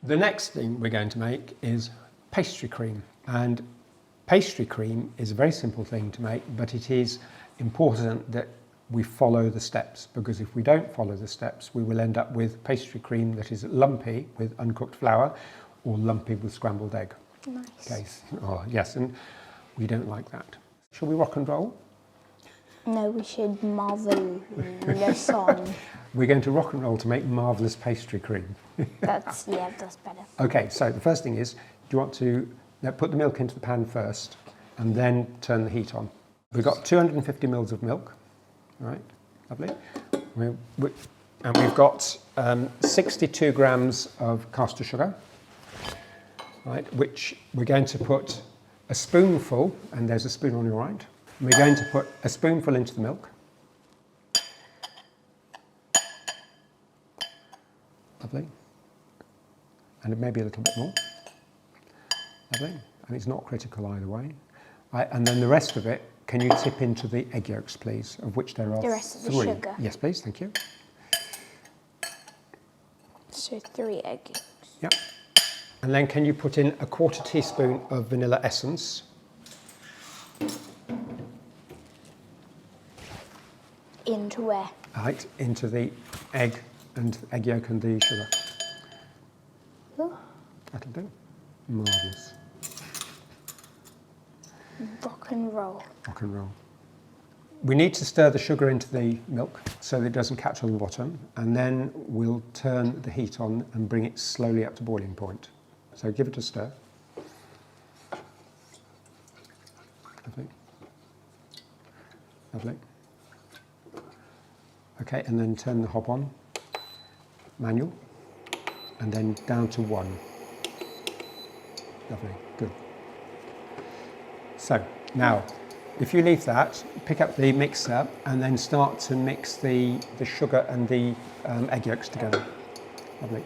The next thing we're going to make is pastry cream, and pastry cream is a very simple thing to make, but it is important that we follow the steps, because if we don't follow the steps we will end up with pastry cream that is lumpy with uncooked flour or lumpy with scrambled egg. Nice. Okay. Oh, yes, and we don't like that. Shall we rock and roll? No, we should marvelous on. We're going to rock and roll to make marvellous pastry cream. That's better. Okay, so the first thing is, do you want to put the milk into the pan first and then turn the heat on? We've got 250 mils of milk, right? Lovely. And we've got 62 grams of caster sugar, right? Which we're going to put a spoonful, and there's a spoon on your right. We're going to put a spoonful into the milk. Lovely. And maybe a little bit more. Lovely. And it's not critical either way. Right, and then the rest of it, can you tip into the egg yolks, please, of which there are 3. The rest of the sugar? Yes, please, thank you. So 3 egg yolks. Yep. And then can you put in a 1/4 teaspoon of vanilla essence? Into where? Right, into the egg yolk and the sugar. Ooh. That'll do. Marvellous. Rock and roll. Rock and roll. We need to stir the sugar into the milk so that it doesn't catch on the bottom, and then we'll turn the heat on and bring it slowly up to boiling point. So give it a stir. Lovely. Lovely. Okay, and then turn the hob on, manual, and then down to 1. Lovely, good. So now, if you leave that, pick up the mixer and then start to mix the sugar and the egg yolks together. Lovely.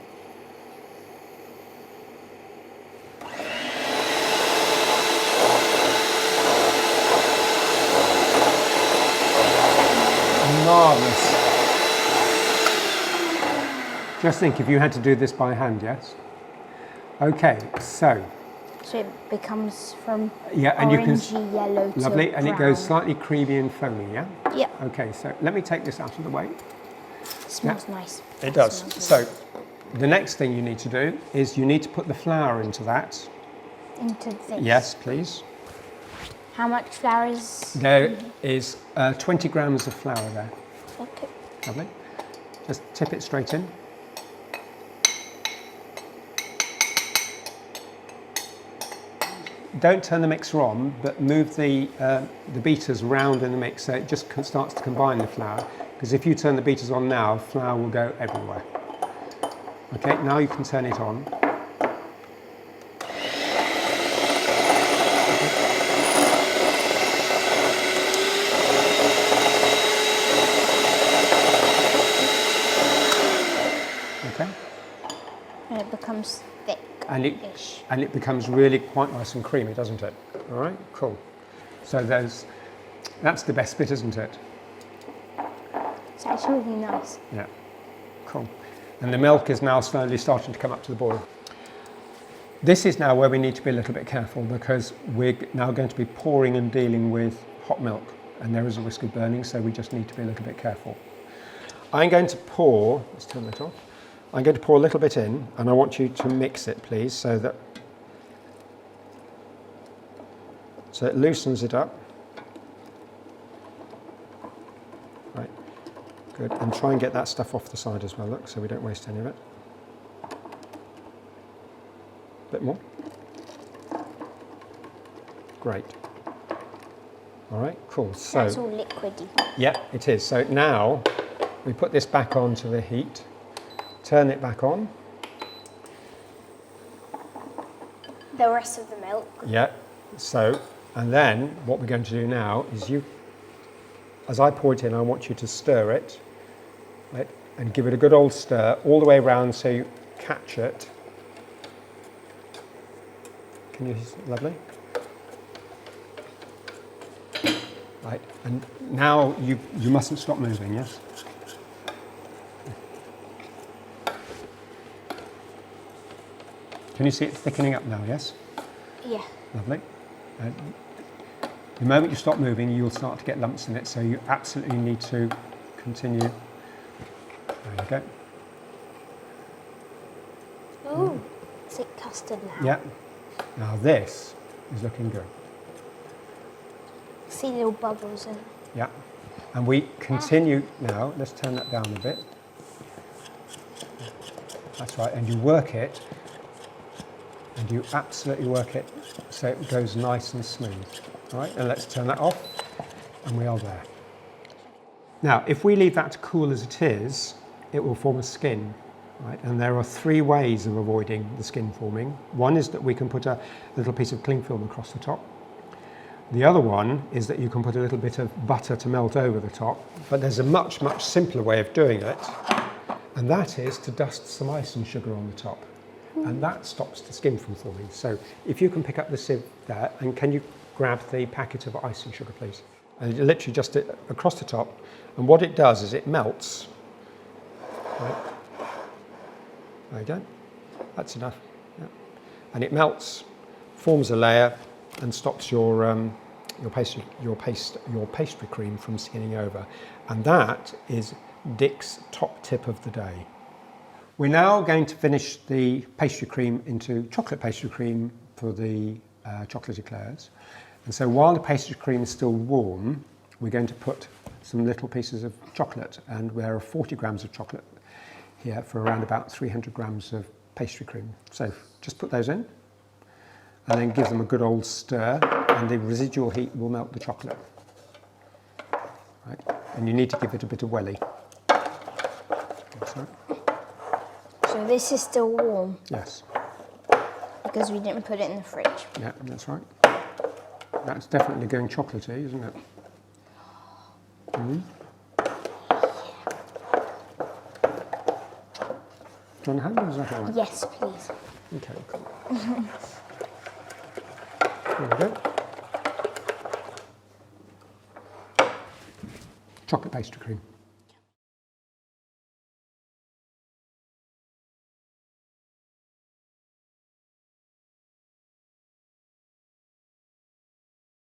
Marvellous. Just think if you had to do this by hand, yes? Okay, so it becomes from and orangey yellow to lovely, brown. and it goes slightly creamy and foamy, yeah? Yep. Okay, so let me take this out of the way. It smells nice. It does. Smells So the next thing you need to do is you need to put the flour into that. into this. Yes, please. How much flour is? There is 20 grams of flour there. Okay. Lovely. Just tip it straight in. Don't turn the mixer on, but move the beaters round in the mix so it just starts to combine the flour. Because if you turn the beaters on now, flour will go everywhere. Okay, now you can turn it on. Okay. And it becomes thick. And it becomes really quite nice and creamy, doesn't it? All right, cool. So that's the best bit, isn't it? It's actually really nice. Yeah, cool. And the milk is now slowly starting to come up to the boil. This is now where we need to be a little bit careful, because we're now going to be pouring and dealing with hot milk, and there is a risk of burning, so we just need to be a little bit careful. I'm going to pour, let's turn that off. I'm going to pour a little bit in, and I want you to mix it, please, so it loosens it up. Right, good. And try and get that stuff off the side as well, look, so we don't waste any of it. A bit more. Great. All right, cool. So that's all liquidy. Yeah, it is. So now we put this back onto the heat. Turn it back on. The rest of the milk. Yeah, so, and then what we're going to do now is as I pour it in, I want you to stir it, right, and give it a good old stir all the way around so you catch it. Can you, lovely? Right, and now you mustn't stop moving, yes? Can you see it thickening up now, yes? Yeah. Lovely. The moment you stop moving, you'll start to get lumps in it, so you absolutely need to continue. There you go. Ooh, is it custard now? Yeah. Now this is looking good. See little bubbles in it. Yeah. And we continue now. Let's turn that down a bit. That's right. And you work it, and you absolutely work it so it goes nice and smooth. All right. And let's turn that off, and we are there. Now, if we leave that to cool as it is, it will form a skin. Right, and there are 3 ways of avoiding the skin forming. One is that we can put a little piece of cling film across the top. The other one is that you can put a little bit of butter to melt over the top. But there's a much, much simpler way of doing it, and that is to dust some icing sugar on the top. And that stops the skin from forming. So if you can pick up the sieve there, and can you grab the packet of icing sugar, please? And you literally just across the top. And what it does is it melts. Right. There you go. That's enough. Yeah. And it melts, forms a layer, and stops your pastry cream from skinning over. And that is Dick's top tip of the day. We're now going to finish the pastry cream into chocolate pastry cream for the chocolate eclairs. And so while the pastry cream is still warm, we're going to put some little pieces of chocolate, and there are 40 grams of chocolate here for around about 300 grams of pastry cream. So just put those in and then give them a good old stir, and the residual heat will melt the chocolate. Right. And you need to give it a bit of welly. So this is still warm? Yes. Because we didn't put it in the fridge. Yeah, that's right. That's definitely going chocolatey, isn't it? Mm-hmm. Do you want a hand, or is that all right? Yes, please. Okay, cool. There we go. Chocolate pastry cream.